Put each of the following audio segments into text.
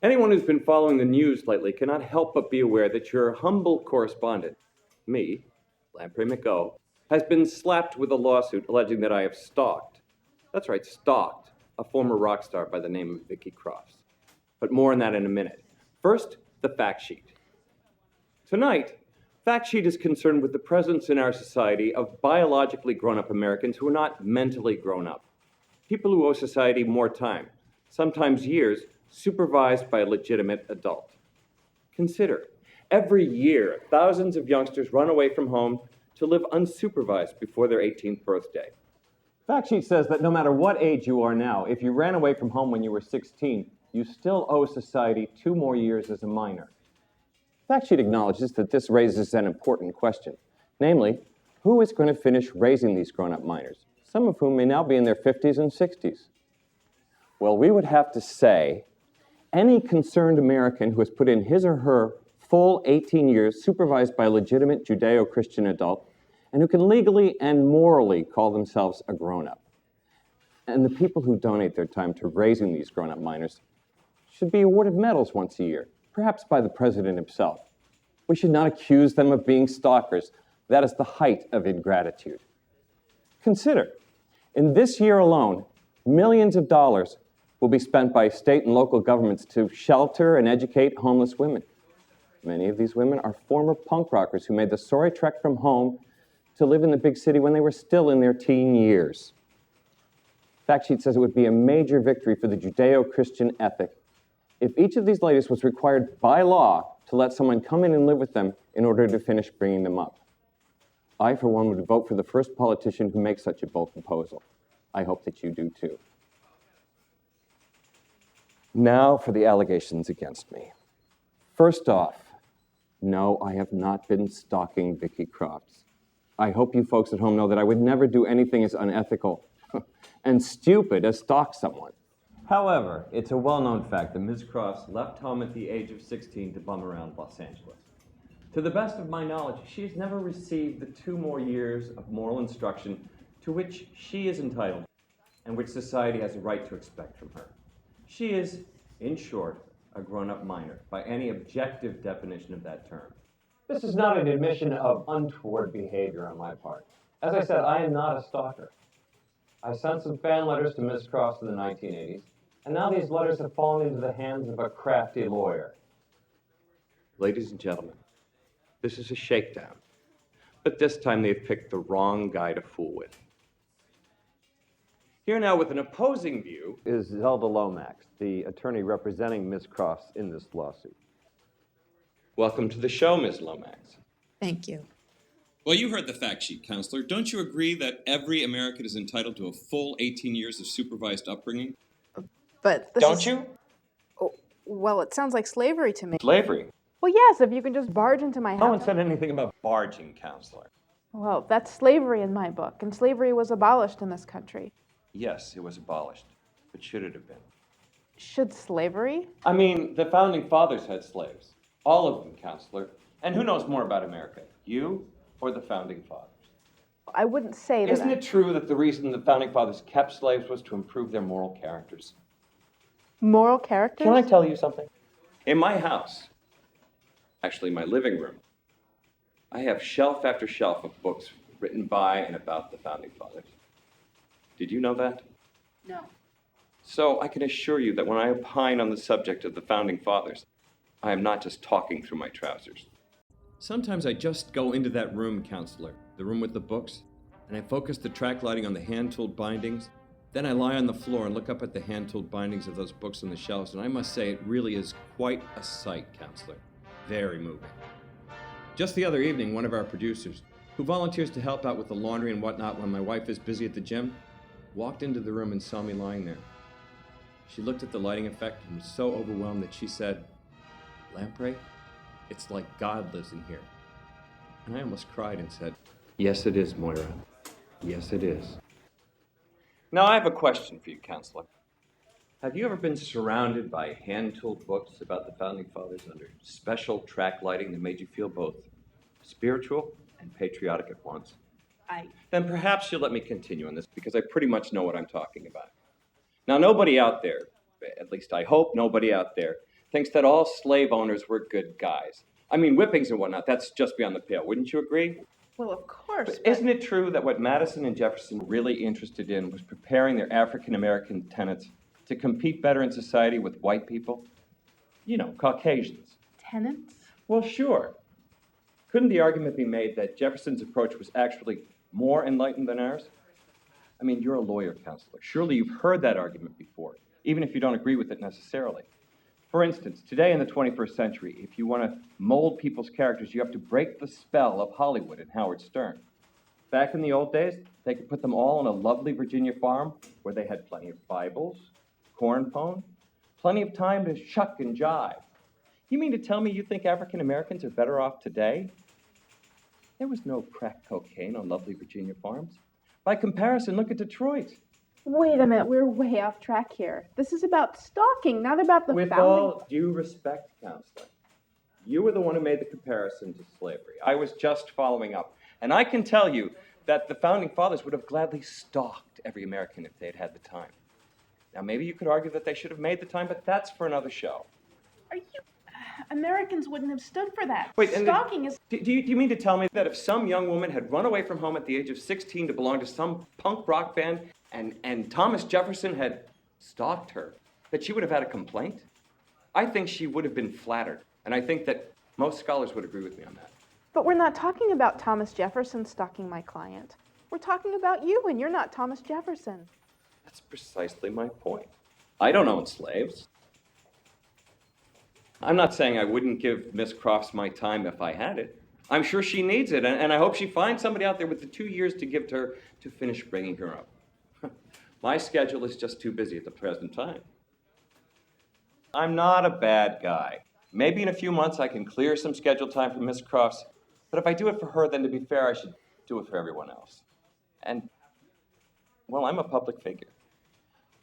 Anyone who's been following the news lately cannot help but be aware that your humble correspondent, me, Lamprey McO, has been slapped with a lawsuit alleging that I have stalked. That's right, stalked a former rock star by the name of Vicky Crofts. But more on that in a minute. First, the fact sheet. Tonight, fact sheet is concerned with the presence in our society of biologically grown-up Americans who are not mentally grown up. People who owe society more time, sometimes years, supervised by a legitimate adult. Consider, every year, thousands of youngsters run away from home to live unsupervised before their 18th birthday. Fact sheet says that no matter what age you are now, if you ran away from home when you were 16, you still owe society 2 more years as a minor. Fact sheet acknowledges that this raises an important question. Namely, who is going to finish raising these grown-up minors, some of whom may now be in their 50s and 60s? Well, we would have to say any concerned American who has put in his or her full 18 years supervised by a legitimate Judeo-Christian adult and who can legally and morally call themselves a grown-up. And the people who donate their time to raising these grown-up minors should be awarded medals once a year, perhaps by the president himself. We should not accuse them of being stalkers. That is the height of ingratitude. Consider, in this year alone, millions of dollars will be spent by state and local governments to shelter and educate homeless women. Many of these women are former punk rockers who made the sorry trek from home to live in the big city when they were still in their teen years. Fact sheet says it would be a major victory for the Judeo-Christian ethic if each of these ladies was required by law to let someone come in and live with them in order to finish bringing them up. I, for one, would vote for the first politician who makes such a bold proposal. I hope that you do too. Now for the allegations against me. First off, no, I have not been stalking Vicky Crofts. I hope you folks at home know that I would never do anything as unethical and stupid as stalk someone. However, it's a well-known fact that Ms. Crofts left home at the age of 16 to bum around Los Angeles. To the best of my knowledge, she has never received the 2 more years of moral instruction to which she is entitled and which society has a right to expect from her. She is, in short, a grown-up minor by any objective definition of that term. This is not an admission of untoward behavior on my part. As I said, I am not a stalker. I sent some fan letters to Ms. Crofts in the 1980s, and now these letters have fallen into the hands of a crafty lawyer. Ladies and gentlemen, this is a shakedown, but this time they've picked the wrong guy to fool with. Here now with an opposing view is Zelda Lomax, the attorney representing Ms. Crofts in this lawsuit. Welcome to the show, Ms. Lomax. Thank you. Well, you heard the fact sheet, Counselor. Don't you agree that every American is entitled to a full 18 years of supervised upbringing? But this Don't is... you? Oh, well, it sounds like slavery to me. Slavery? Well, yes, if you can just barge into my house. No one said anything about barging, Counselor. Well, that's slavery in my book, and slavery was abolished in this country. Yes, it was abolished, but should it have been? Should slavery? I mean, the Founding Fathers had slaves. All of them, Counselor. And who knows more about America, you or the Founding Fathers? I wouldn't say that. Isn't it true that the reason the Founding Fathers kept slaves was to improve their moral characters? Moral characters? Can I tell you something? In my house, actually my living room, I have shelf after shelf of books written by and about the Founding Fathers. Did you know that? No. So I can assure you that when I opine on the subject of the Founding Fathers, I am not just talking through my trousers. Sometimes I just go into that room, Counselor, the room with the books, and I focus the track lighting on the hand-tooled bindings. Then I lie on the floor and look up at the hand-tooled bindings of those books on the shelves, and I must say it really is quite a sight, Counselor. Very moving. Just the other evening, one of our producers, who volunteers to help out with the laundry and whatnot when my wife is busy at the gym, walked into the room and saw me lying there. She looked at the lighting effect and was so overwhelmed that she said, "Lamprey, it's like God lives in here." And I almost cried and said, "Yes, it is, Moira. Yes, it is." Now, I have a question for you, Counselor. Have you ever been surrounded by hand-tooled books about the Founding Fathers under special track lighting that made you feel both spiritual and patriotic at once? Then perhaps you'll let me continue on this, because I pretty much know what I'm talking about. Now, nobody out there, at least I hope nobody out there, thinks that all slave owners were good guys. I mean, whippings and whatnot, that's just beyond the pale. Wouldn't you agree? Well, of course. But isn't it true that what Madison and Jefferson were really interested in was preparing their African American tenants to compete better in society with white people? You know, Caucasians. Tenants? Well, sure. Couldn't the argument be made that Jefferson's approach was actually more enlightened than ours? I mean, you're a lawyer, counselor. Surely you've heard that argument before, even if you don't agree with it necessarily. For instance, today in the 21st century, if you want to mold people's characters, you have to break the spell of Hollywood and Howard Stern. Back in the old days, they could put them all on a lovely Virginia farm where they had plenty of Bibles, corn pone, plenty of time to shuck and jive. You mean to tell me you think African Americans are better off today? There was no crack cocaine on lovely Virginia farms. By comparison, look at Detroit. Wait a minute, we're way off track here. This is about stalking, not about the With founding. all due respect, counselor, you were the one who made the comparison to slavery. I was just following up. And I can tell you that the founding fathers would have gladly stalked every American if they had had the time. Now, maybe you could argue that they should have made the time, but that's for another show. Are you... Americans wouldn't have stood for that. Wait, and stalking is... Do you mean to tell me that if some young woman had run away from home at the age of 16 to belong to some punk rock band and Thomas Jefferson had stalked her, that she would have had a complaint? I think she would have been flattered, and I think that most scholars would agree with me on that. But we're not talking about Thomas Jefferson stalking my client. We're talking about you, and you're not Thomas Jefferson. That's precisely my point. I don't own slaves. I'm not saying I wouldn't give Miss Crofts my time if I had it. I'm sure she needs it, and I hope she finds somebody out there with the 2 years to give to her to finish bringing her up. My schedule is just too busy at the present time. I'm not a bad guy. Maybe in a few months I can clear some scheduled time for Miss Crofts, but if I do it for her, then to be fair, I should do it for everyone else. And, well, I'm a public figure.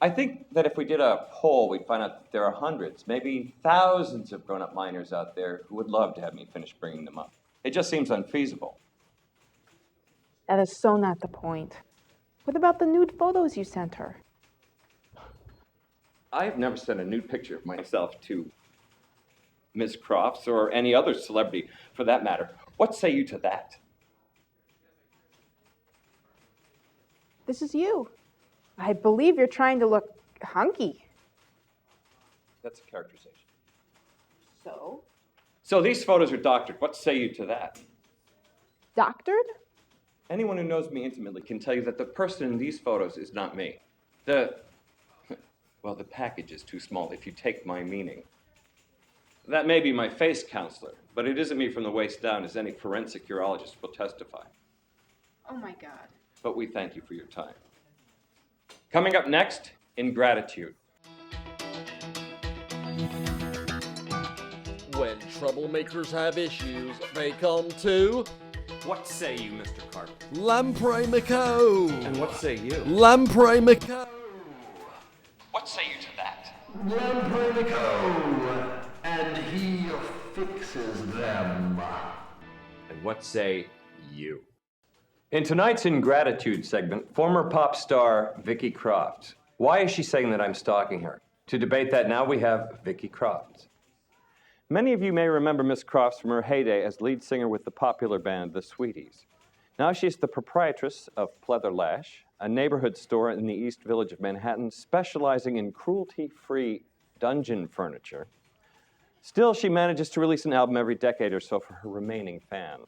I think that if we did a poll, we'd find out that there are hundreds, maybe thousands of grown-up minors out there who would love to have me finish bringing them up. It just seems unfeasible. That is so not the point. What about the nude photos you sent her? I've never sent a nude picture of myself to Miss Crofts or any other celebrity for that matter. What say you to that? This is you. I believe you're trying to look hunky. That's a characterization. So? So these photos are doctored. What say you to that? Doctored? Anyone who knows me intimately can tell you that the person in these photos is not me. Well, the package is too small if you take my meaning. That may be my face, counselor, but it isn't me from the waist down, as any forensic urologist will testify. Oh my God. But we thank you for your time. Coming up next, ingratitude. When troublemakers have issues, they come to What say you, Mr. Carter? Lamprey McO. And what say you? Lamprey McO. What say you to that? Lamprey McO, and he fixes them. And what say you? In tonight's ingratitude segment, former pop star Vicki Crofts. Why is she saying that I'm stalking her? To debate that now, we have Vicki Crofts. Many of you may remember Miss Crofts from her heyday as lead singer with the popular band The Sweeties. Now she's the proprietress of Pleather Lash, a neighborhood store in the East Village of Manhattan specializing in cruelty-free dungeon furniture. Still, she manages to release an album every decade or so for her remaining fan.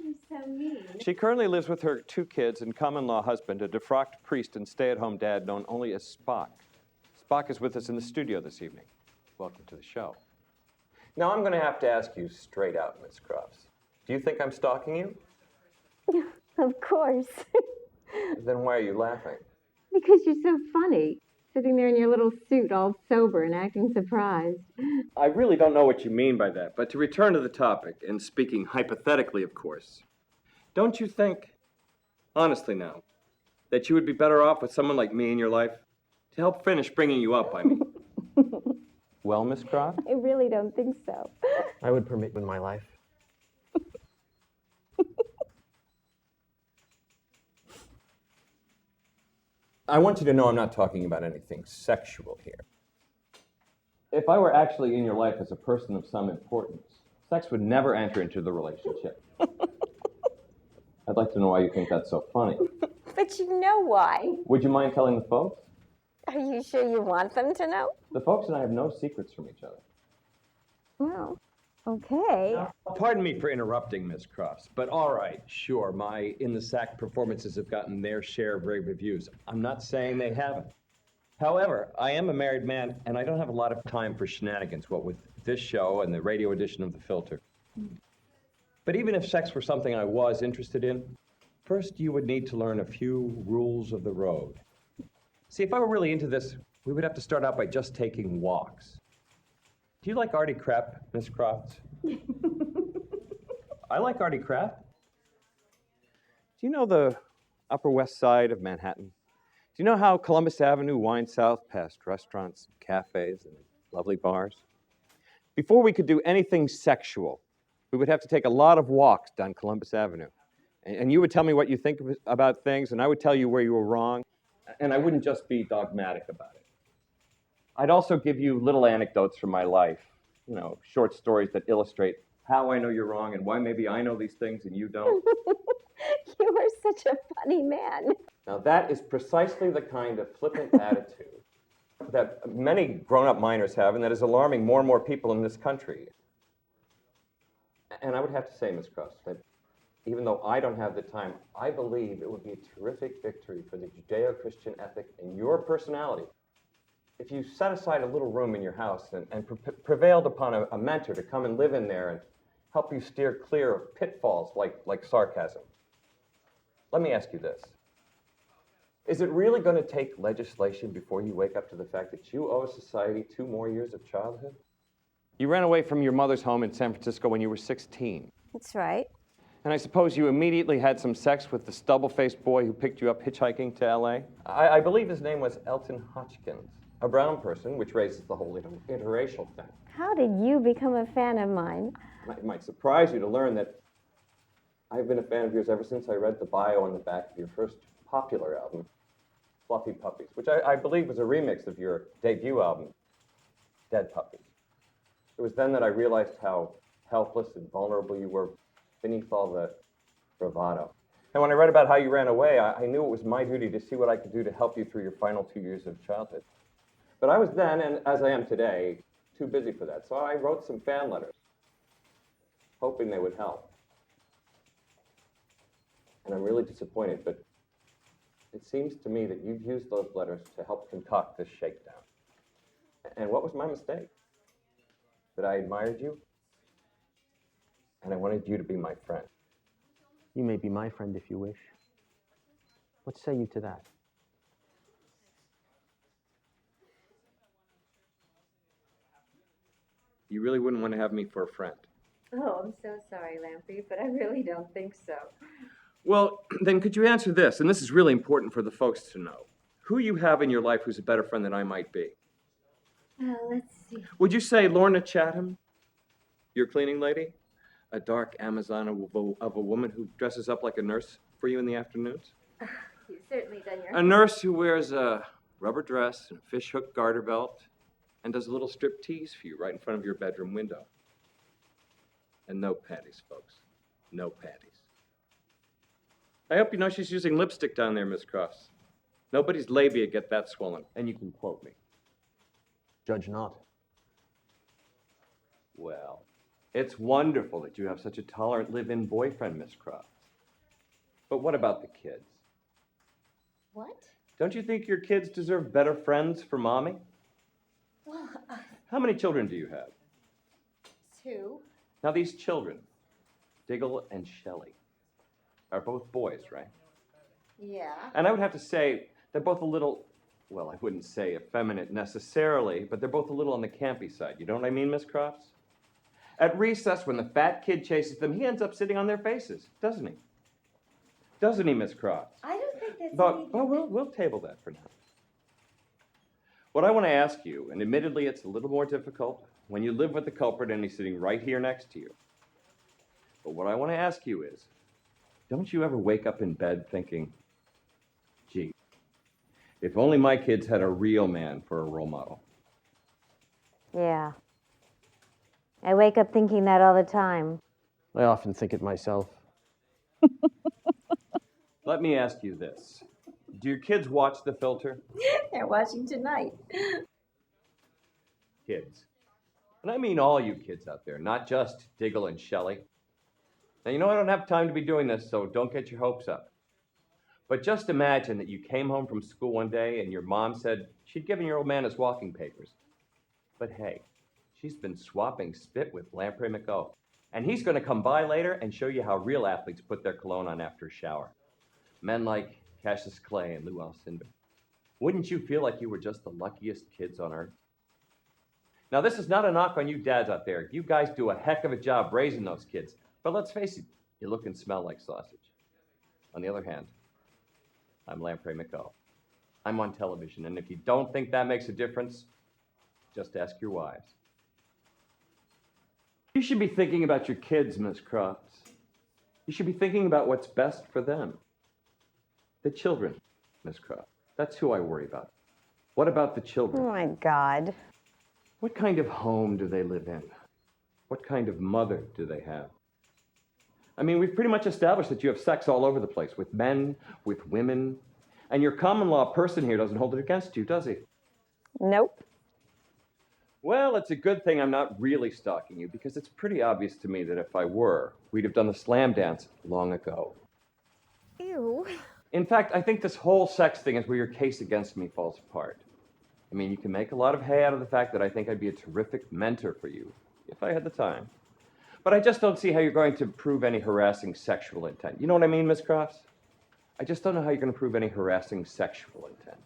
You're so mean. She currently lives with her 2 kids and common-law husband, a defrocked priest and stay-at-home dad known only as Spock. Spock is with us in the studio this evening. Welcome to the show. Now, I'm going to have to ask you straight out, Miss Crofts. Do you think I'm stalking you? Of course. Then why are you laughing? Because you're so funny, sitting there in your little suit all sober and acting surprised. I really don't know what you mean by that, but to return to the topic, and speaking hypothetically, of course, don't you think, honestly now, that you would be better off with someone like me in your life? To help finish bringing you up, I mean. Well, Miss Crofts? I really don't think so. I would permit in my life. I want you to know I'm not talking about anything sexual here. If I were actually in your life as a person of some importance, sex would never enter into the relationship. I'd like to know why you think that's so funny. But you know why. Would you mind telling the folks? Are you sure you want them to know? The folks and I have no secrets from each other. Well, okay. Pardon me for interrupting, Miss Crofts, but all right, sure, my In the Sack performances have gotten their share of rave reviews. I'm not saying they haven't. However, I am a married man, and I don't have a lot of time for shenanigans, what with this show and the radio edition of The Filter. But even if sex were something I was interested in, first you would need to learn a few rules of the road. See, if I were really into this, we would have to start out by just taking walks. Do you like arty crap, Miss Crofts? I like arty crap. Do you know the Upper West Side of Manhattan? Do you know how Columbus Avenue winds south past restaurants, cafes, and lovely bars? Before we could do anything sexual, we would have to take a lot of walks down Columbus Avenue. And you would tell me what you think about things, and I would tell you where you were wrong, and I wouldn't just be dogmatic about it. I'd also give you little anecdotes from my life, short stories that illustrate how I know you're wrong and why maybe I know these things and you don't. You are such a funny man. Now, that is precisely the kind of flippant attitude that many grown-up minors have, and that is alarming more and more people in this country. And I would have to say, Miss Cross, that even though I don't have the time, I believe it would be a terrific victory for the Judeo-Christian ethic and your personality if you set aside a little room in your house and prevailed upon a mentor to come and live in there and help you steer clear of pitfalls like sarcasm. Let me ask you this. Is it really going to take legislation before you wake up to the fact that you owe society 2 more years of childhood? You ran away from your mother's home in San Francisco when you were 16. That's right. And I suppose you immediately had some sex with the stubble-faced boy who picked you up hitchhiking to L.A.? I believe his name was Elton Hotchkins, a brown person, which raises the whole interracial thing. How did you become a fan of mine? It might surprise you to learn that I've been a fan of yours ever since I read the bio on the back of your first popular album, Fluffy Puppies, which I believe was a remix of your debut album, Dead Puppies. It was then that I realized how helpless and vulnerable you were beneath all the bravado. And when I read about how you ran away, I knew it was my duty to see what I could do to help you through your final 2 years of childhood. But I was then, and as I am today, too busy for that. So I wrote some fan letters, hoping they would help. And I'm really disappointed, but it seems to me that you've used those letters to help concoct this shakedown. And what was my mistake? That I admired you, and I wanted you to be my friend. You may be my friend if you wish. What say you to that? You really wouldn't want to have me for a friend. Oh, I'm so sorry, Lamprey, but I really don't think so. Well, then could you answer this? And this is really important for the folks to know. Who you have in your life who's a better friend than I might be? Let's see. Would you say Lorna Chatham, your cleaning lady? A dark Amazon of a woman who dresses up like a nurse for you in the afternoons? You've certainly done your... A nurse who wears a rubber dress and a fishhook garter belt and does a little strip tease for you right in front of your bedroom window. And no panties, folks. No panties. I hope you know she's using lipstick down there, Miss Cross. Nobody's labia get that swollen. And you can quote me. Judge not. Well, it's wonderful that you have such a tolerant live-in boyfriend, Miss Cross. But what about the kids? What? Don't you think your kids deserve better friends for Mommy? Well, How many children do you have? 2. Now, these children, Diggle and Shelley, are both boys, right? Yeah. And I would have to say they're both a little, well, I wouldn't say effeminate necessarily, but they're both a little on the campy side. You know what I mean, Miss Crofts? At recess, when the fat kid chases them, he ends up sitting on their faces, doesn't he? Doesn't he, Miss Crofts? I don't think that's... But well, we'll table that for now. What I want to ask you, and admittedly it's a little more difficult when you live with the culprit and he's sitting right here next to you. But what I want to ask you is, don't you ever wake up in bed thinking, gee, if only my kids had a real man for a role model? Yeah. I wake up thinking that all the time. I often think it myself. Let me ask you this. Do your kids watch The Filter? They're watching tonight. Kids. And I mean all you kids out there, not just Diggle and Shelley. Now, you know I don't have time to be doing this, so don't get your hopes up. But just imagine that you came home from school one day and your mom said she'd given your old man his walking papers. But hey, she's been swapping spit with Lamprey McO. And he's going to come by later and show you how real athletes put their cologne on after a shower. Men like Cassius Clay and Lou Alcindor. Wouldn't you feel like you were just the luckiest kids on earth? Now, this is not a knock on you dads out there. You guys do a heck of a job raising those kids. But let's face it, you look and smell like sausage. On the other hand, I'm Lamprey McO. I'm on television, and if you don't think that makes a difference, just ask your wives. You should be thinking about your kids, Miss Crofts. You should be thinking about what's best for them. The children, Miss Crofts. That's who I worry about. What about the children? Oh my God. What kind of home do they live in? What kind of mother do they have? I mean, we've pretty much established that you have sex all over the place, with men, with women, and your common law person here doesn't hold it against you, does he? Nope. Well, it's a good thing I'm not really stalking you, because it's pretty obvious to me that if I were, we'd have done the slam dance long ago. Ew. In fact, I think this whole sex thing is where your case against me falls apart. I mean, you can make a lot of hay out of the fact that I think I'd be a terrific mentor for you, if I had the time. But I just don't see how you're going to prove any harassing sexual intent. You know what I mean, Miss Crofts? I just don't know how you're going to prove any harassing sexual intent.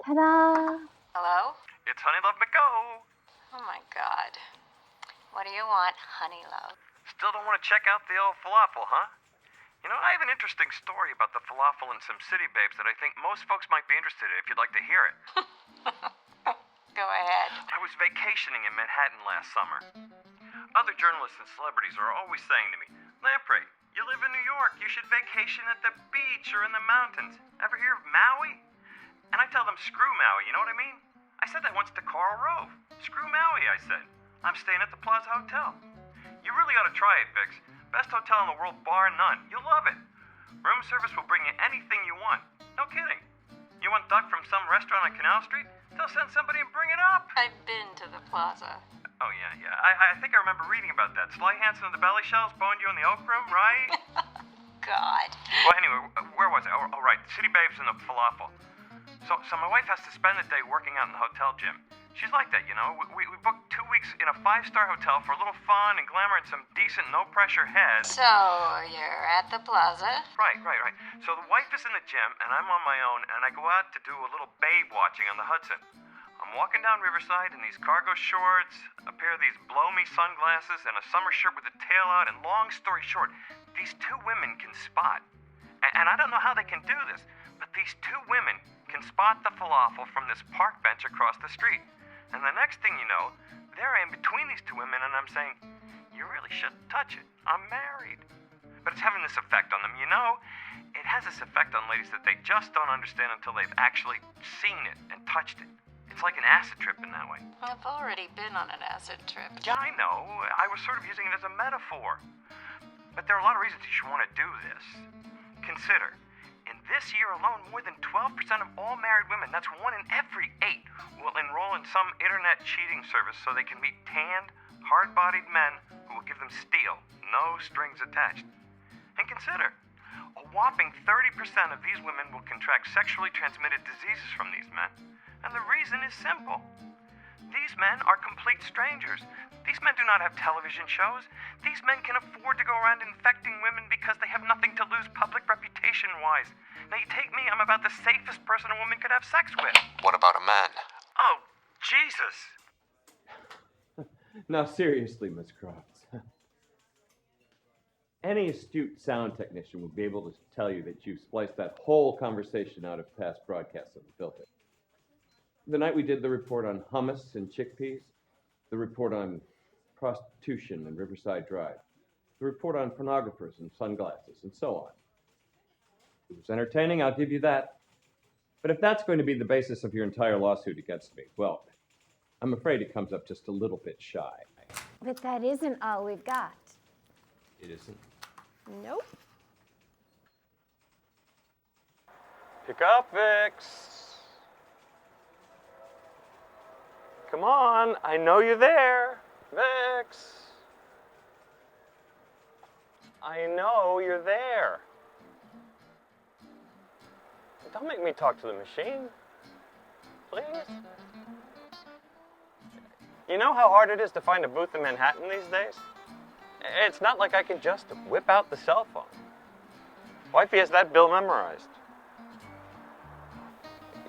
Ta-da! Hello? It's Honeylove McO. Oh my God. What do you want, honey love? Still don't want to check out the old falafel, huh? You know, I have an interesting story about the falafel and some city babes that I think most folks might be interested in if you'd like to hear it. Go ahead. I was vacationing in Manhattan last summer. Other journalists and celebrities are always saying to me, Lamprey, you live in New York, you should vacation at the beach or in the mountains. Ever hear of Maui? And I tell them, screw Maui, you know what I mean? I said that once to Karl Rove. Screw Maui, I said. I'm staying at the Plaza Hotel. You really ought to try it, Biggs. Best hotel in the world, bar none. You'll love it. Room service will bring you anything you want. No kidding. You want duck from some restaurant on Canal Street? They'll send somebody and bring it up. I've been to the plaza. Oh, yeah. I think I remember reading about that. Sly Hansen of the Belly Shells boned you in the Oak Room, right? God. Well, anyway, where was I? Oh, right. City Babes and the falafel. So my wife has to spend the day working out in the hotel gym. She's like that, you know. We booked 2 weeks in a 5-star hotel for a little fun and glamour and some decent, no-pressure head. So, you're at the plaza? Right. So the wife is in the gym, and I'm on my own, and I go out to do a little babe watching on the Hudson. I'm walking down Riverside in these cargo shorts, a pair of these blow-me sunglasses, and a summer shirt with a tail out, and long story short, these 2 women can spot. And I don't know how they can do this, but these 2 women can spot the falafel from this park bench across the street. And the next thing you know, there I am between these 2 women, and I'm saying, you really shouldn't touch it. I'm married. But it's having this effect on them. You know, it has this effect on ladies that they just don't understand until they've actually seen it and touched it. It's like an acid trip in that way. I've already been on an acid trip. Yeah, I know. I was sort of using it as a metaphor. But there are a lot of reasons you should want to do this. Consider, in this year alone, more than 12% of all married women, that's 1 in every 8, will enroll in some internet cheating service so they can meet tanned, hard-bodied men who will give them steel, no strings attached. And consider, a whopping 30% of these women will contract sexually transmitted diseases from these men. And the reason is simple. These men are complete strangers. These men do not have television shows. These men can afford to go around infecting women because they have nothing to lose public reputation-wise. Now, you take me, I'm about the safest person a woman could have sex with. What about a man? Oh, Jesus. Now, seriously, Miss Crofts. Any astute sound technician would be able to tell you that you spliced that whole conversation out of past broadcasts of The Filter. The night we did the report on hummus and chickpeas, the report on prostitution and Riverside Drive, the report on pornographers and sunglasses, and so on. It was entertaining, I'll give you that. But if that's going to be the basis of your entire lawsuit against me, well, I'm afraid it comes up just a little bit shy. But that isn't all we've got. It isn't. Nope. Pick up, Vix. Come on, I know you're there, Vix. I know you're there. Don't make me talk to the machine, please. You know how hard it is to find a booth in Manhattan these days? It's not like I can just whip out the cell phone. Wifey has that bill memorized.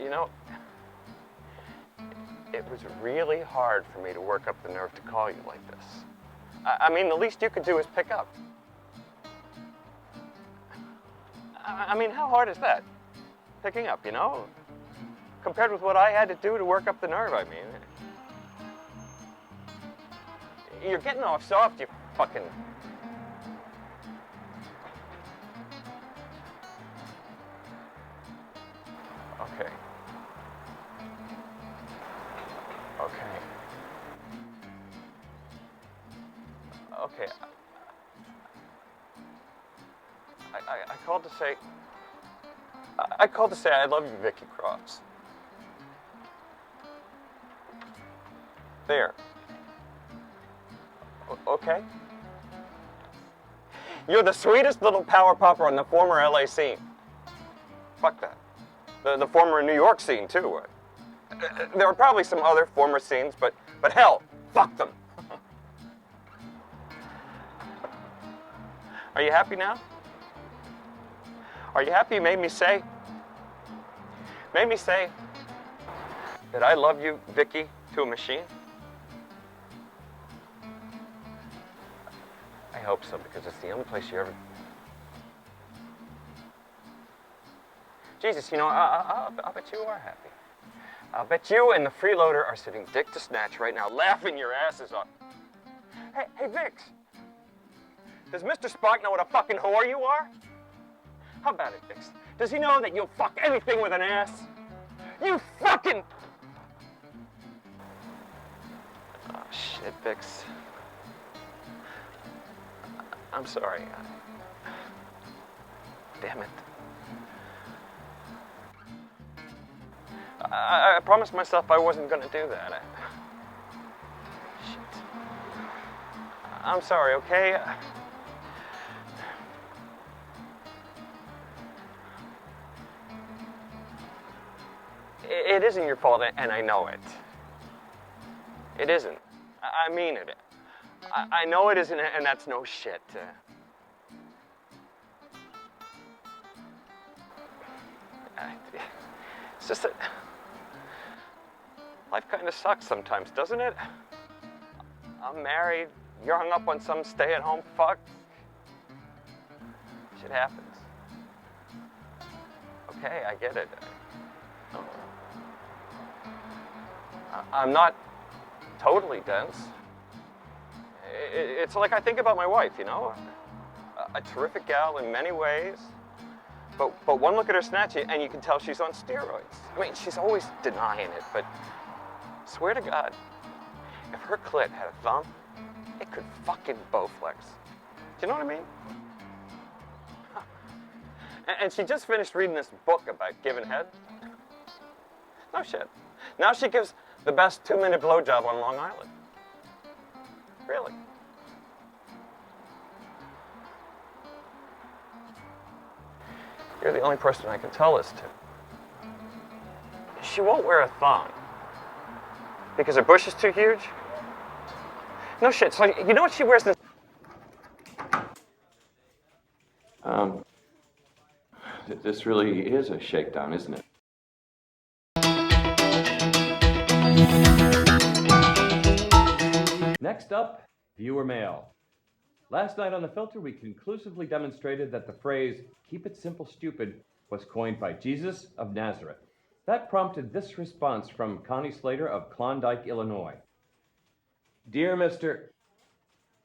You know, it was really hard for me to work up the nerve to call you like this. I mean, the least you could do is pick up. I mean, how hard is that? Picking up, you know? Compared with what I had to do to work up the nerve, I mean. You're getting off soft, you fucking... Okay. Okay. Okay. I called to say... I called to say I love you, Vicky Cross. There. Okay? You're the sweetest little power popper on the former LA scene. Fuck that. The former New York scene, too. There are probably some other former scenes, but hell, fuck them. Are you happy now? Are you happy you made me say that I love you, Vicky, to a machine? I hope so, because it's the only place you ever... Jesus, you know, I'll bet you are happy. I'll bet you and the freeloader are sitting dick to snatch right now, laughing your asses off. Hey, Vix. Does Mr. Spark know what a fucking whore you are? How about it, Vix? Does he know that you'll fuck anything with an ass? You fucking... Oh, shit, Vix. I'm sorry. Damn it. I promised myself I wasn't going to do that. Shit. I'm sorry, okay? It isn't your fault, and I know it. It isn't. I mean it. I know it isn't, and that's no shit. It's just that life kind of sucks sometimes, doesn't it? I'm married. You're hung up on some stay-at-home fuck. Shit happens. Okay, I get it. I'm not totally dense. It's like I think about my wife, you know? A terrific gal in many ways. But one look at her snatch, and you can tell she's on steroids. I mean, she's always denying it, but swear to God, if her clit had a thumb, it could fucking Bowflex. Do you know what I mean? And she just finished reading this book about giving head. No shit. Now she gives the best 2-minute blowjob on Long Island. Really. You're the only person I can tell this to. She won't wear a thong. Because her bush is too huge? No shit, so you know what she wears this? This really is a shakedown, isn't it? Next up, viewer mail. Last night on The Filter, we conclusively demonstrated that the phrase, "keep it simple, stupid," was coined by Jesus of Nazareth. That prompted this response from Connie Slater of Klondike, Illinois. Dear Mr.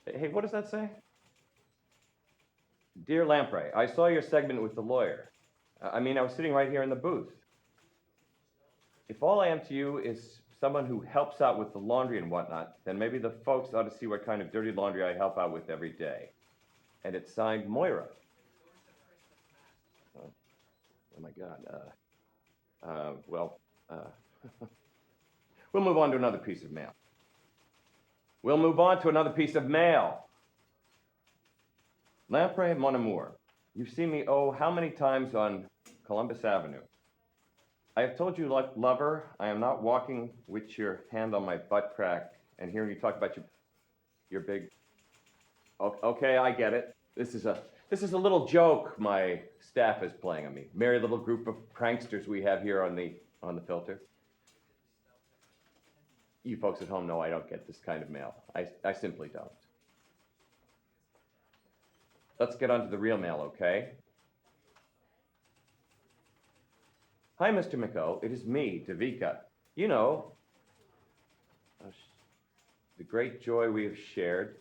Hey, what does that say? Dear Lamprey, I saw your segment with the lawyer. I was sitting right here in the booth. If all I am to you is someone who helps out with the laundry and whatnot, then maybe the folks ought to see what kind of dirty laundry I help out with every day. And it's signed Moira. Oh my God. We'll move on to another piece of mail. Lamprey, mon amour, you've seen me, how many times on Columbus Avenue? I have told you, like lover, I am not walking with your hand on my butt crack and hearing you talk about your big. Okay, I get it. This is a little joke my staff is playing on me. Merry little group of pranksters we have here on the filter. You folks at home know I don't get this kind of mail. I simply don't. Let's get on to the real mail, okay? Hi, Mr. McO. It is me, Davika. You know, the great joy we have shared.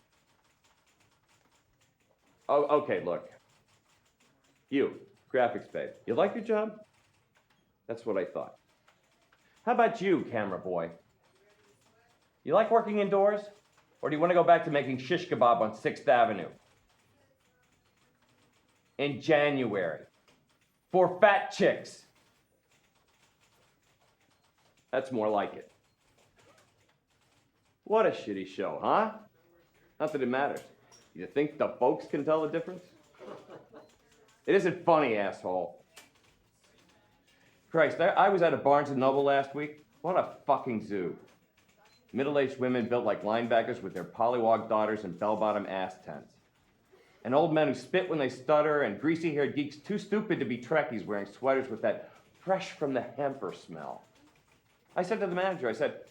Oh, okay, look. You, graphics babe. You like your job? That's what I thought. How about you, camera boy? You like working indoors? Or do you want to go back to making shish kebab on 6th Avenue? In January. For fat chicks. That's more like it. What a shitty show, huh? Not that it matters. You think the folks can tell the difference? It isn't funny, asshole. Christ, I was at a Barnes & Noble last week. What a fucking zoo. Middle-aged women built like linebackers with their pollywog daughters and bell-bottom ass tents. And old men who spit when they stutter, and greasy-haired geeks too stupid to be Trekkies wearing sweaters with that fresh-from-the-hamper smell. I said to the manager, I said,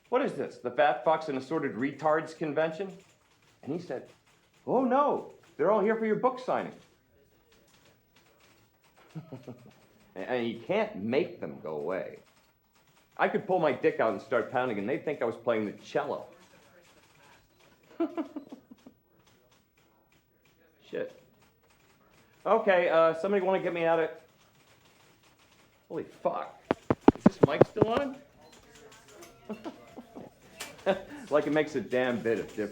what is this, the fat fucks and assorted retards convention? And he said, oh no, they're all here for your book signing. And you can't make them go away. I could pull my dick out and start pounding and they'd think I was playing the cello. Shit. Okay, somebody want to get me out of... Holy fuck. Is this mic still on? Like it makes a damn bit of difference.